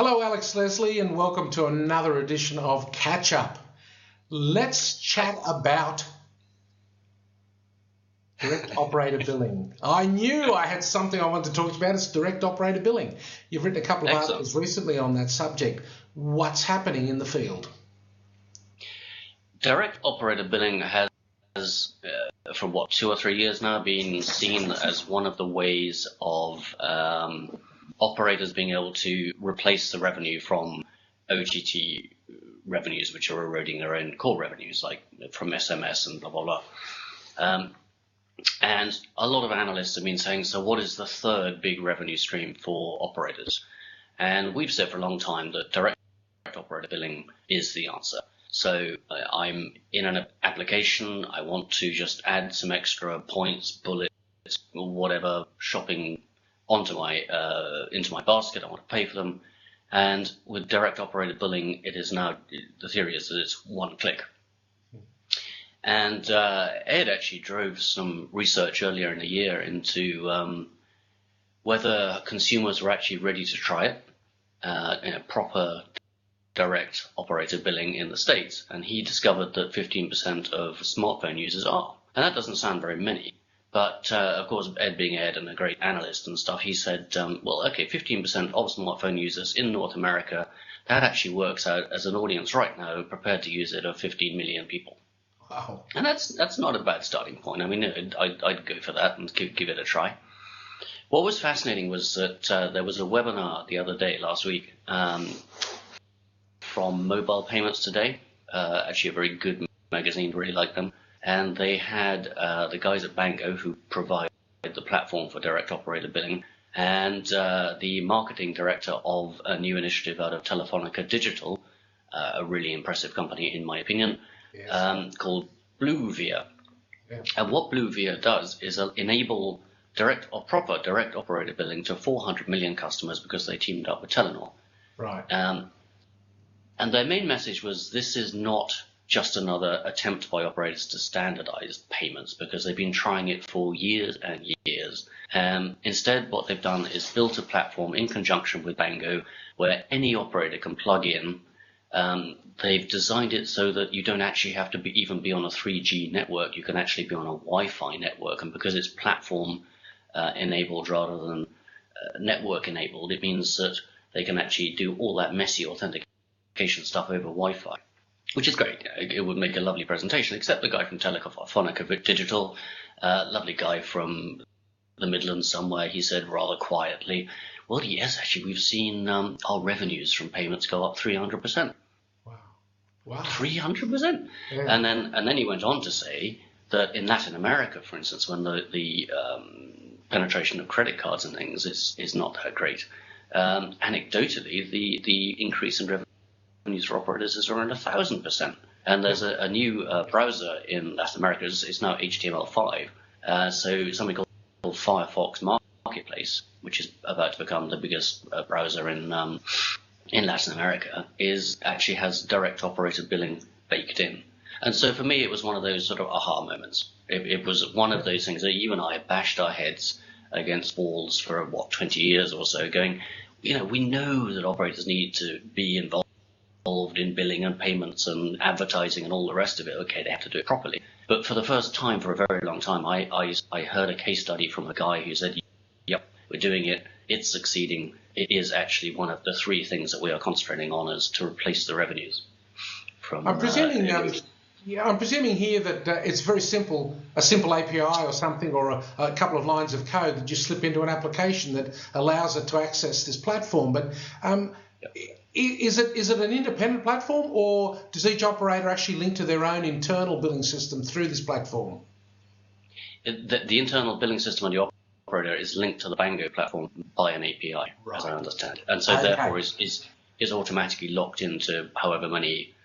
Hello, Alex Leslie, and welcome to another edition of Catch Up. Let's chat about direct operator billing. I knew I had something I wanted to talk about. It's direct operator billing. You've written a couple of articles recently on that subject. What's happening in the field? Direct operator billing has, for 2 or 3 years now, been seen as one of the ways of operators being able to replace the revenue from OTT revenues, which are eroding their own core revenues, like from SMS and blah, blah, blah. And a lot of analysts have been saying, so what is the third big revenue stream for operators? And we've said for a long time that direct operator billing is the answer. So I'm in an application, I want to just add some extra points, bullets, whatever, shopping onto my into my basket, I want to pay for them. And with direct operator billing, it is now, the theory is that it's one click. And Ed actually drove some research earlier in the year into whether consumers were actually ready to try it in a proper direct operator billing in the States. And he discovered that 15% of smartphone users are. And that doesn't sound very many. But, of course, Ed being Ed and a great analyst and stuff, he said, well, okay, 15% of smartphone users in North America, that actually works out as an audience right now prepared to use it of 15 million people. Wow. And that's not a bad starting point. I mean, I'd go for that and give it a try. What was fascinating was that there was a webinar the other day, last week, from Mobile Payments Today, actually a very good magazine, really like them. And they had the guys at Bango who provide the platform for direct operator billing, and the marketing director of a new initiative out of Telefonica Digital, a really impressive company in my opinion, yes. Called Bluevia. Yeah. And what Bluevia does is enable proper direct operator billing to 400 million customers because they teamed up with Telenor. Right. And their main message was, this is not just another attempt by operators to standardize payments, because they've been trying it for years and years. Instead, what they've done is built a platform in conjunction with Bango where any operator can plug in. They've designed it so that you don't actually have to even be on a 3G network. You can actually be on a Wi-Fi network. And because it's platform enabled rather than network enabled, it means that they can actually do all that messy authentication stuff over Wi-Fi, which is great. It would make a lovely presentation, except the guy from Telefonica Digital, lovely guy from the Midlands somewhere, he said rather quietly, well, yes, actually, we've seen our revenues from payments go up 300%. Wow. 300%? Yeah. And then he went on to say that in Latin America, for instance, when the penetration of credit cards and things is not that great, anecdotally, the increase in revenues for operators is around 1,000%. And there's a new browser in Latin America. It's now HTML5. So something called Firefox Marketplace, which is about to become the biggest browser in Latin America, actually has direct operator billing baked in. And so for me, it was one of those sort of aha moments. It was one of those things that you and I bashed our heads against walls for 20 years or so, going, we know that operators need to be involved in billing and payments and advertising and all the rest of it. Okay, they have to do it properly. But for the first time for a very long time, I heard a case study from a guy who said, yep, we're doing it. It's succeeding. It is actually one of the three things that we are concentrating on is to replace the revenues. I'm presuming here that it's very simple, a simple API or something, or a couple of lines of code that you slip into an application that allows it to access this platform. But is it an independent platform, or does each operator actually link to their own internal billing system through this platform? The internal billing system on the operator is linked to the Bango platform by an API, right, as I understand it. And so therefore is automatically locked into however many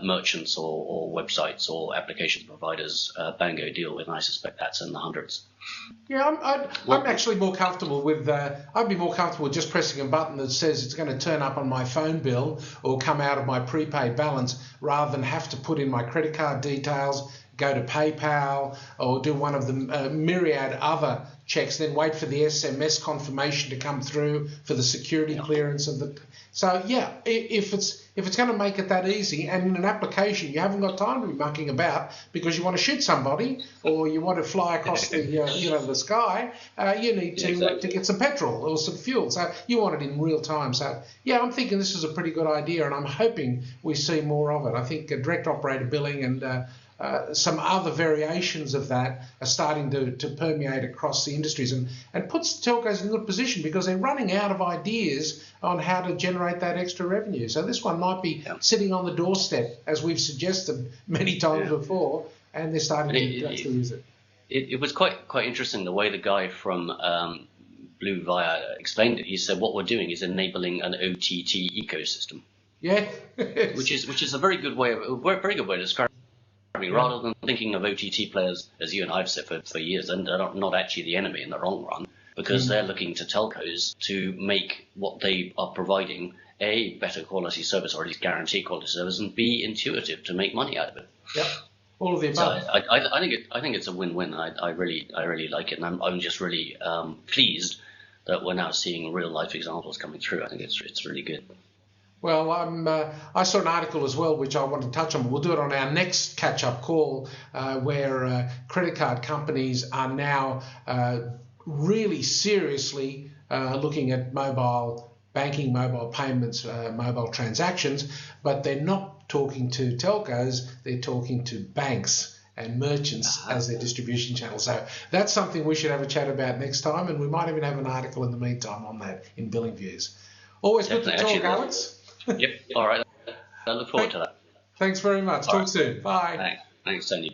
merchants or websites or application providers Bango deal with, and I suspect that's in the hundreds. Yeah, I'm actually more comfortable with. I'd be more comfortable with just pressing a button that says it's going to turn up on my phone bill or come out of my prepaid balance, rather than have to put in my credit card details, go to PayPal or do one of the myriad other checks, then wait for the SMS confirmation to come through for the security clearance of the. So yeah, if it's going to make it that easy, and in an application you haven't got time to be mucking about because you want to shoot somebody or you want to fly across the the sky, you need to get some petrol or some fuel. So you want it in real time. So yeah, I'm thinking this is a pretty good idea, and I'm hoping we see more of it. I think direct operator billing and some other variations of that are starting to permeate across the industries and puts telcos in a good position because they're running out of ideas on how to generate that extra revenue. So this one might be sitting on the doorstep, as we've suggested many times before, and they're starting to actually use it. It was quite interesting the way the guy from Blue Via explained it. He said what we're doing is enabling an OTT ecosystem. Yeah, which is a very good way to describe. Rather than thinking of OTT players, as you and I have said for years, and they're not actually the enemy in the long run, because they're looking to telcos to make what they are providing A, better quality service, or at least guarantee quality service, and B, intuitive to make money out of it. Yep, all of the above. So I think it's a win-win. I really like it, and I'm just really pleased that we're now seeing real life examples coming through. I think it's really good. Well, I saw an article as well, which I want to touch on. We'll do it on our next catch-up call, where credit card companies are now really seriously looking at mobile banking, mobile payments, mobile transactions, but they're not talking to telcos, they're talking to banks and merchants as their distribution channel. So that's something we should have a chat about next time, and we might even have an article in the meantime on that in Billing Views. Always good to talk, Alex. Yep. All right. I look forward to that. Thanks very much. Talk soon. Bye. Thanks, Tony.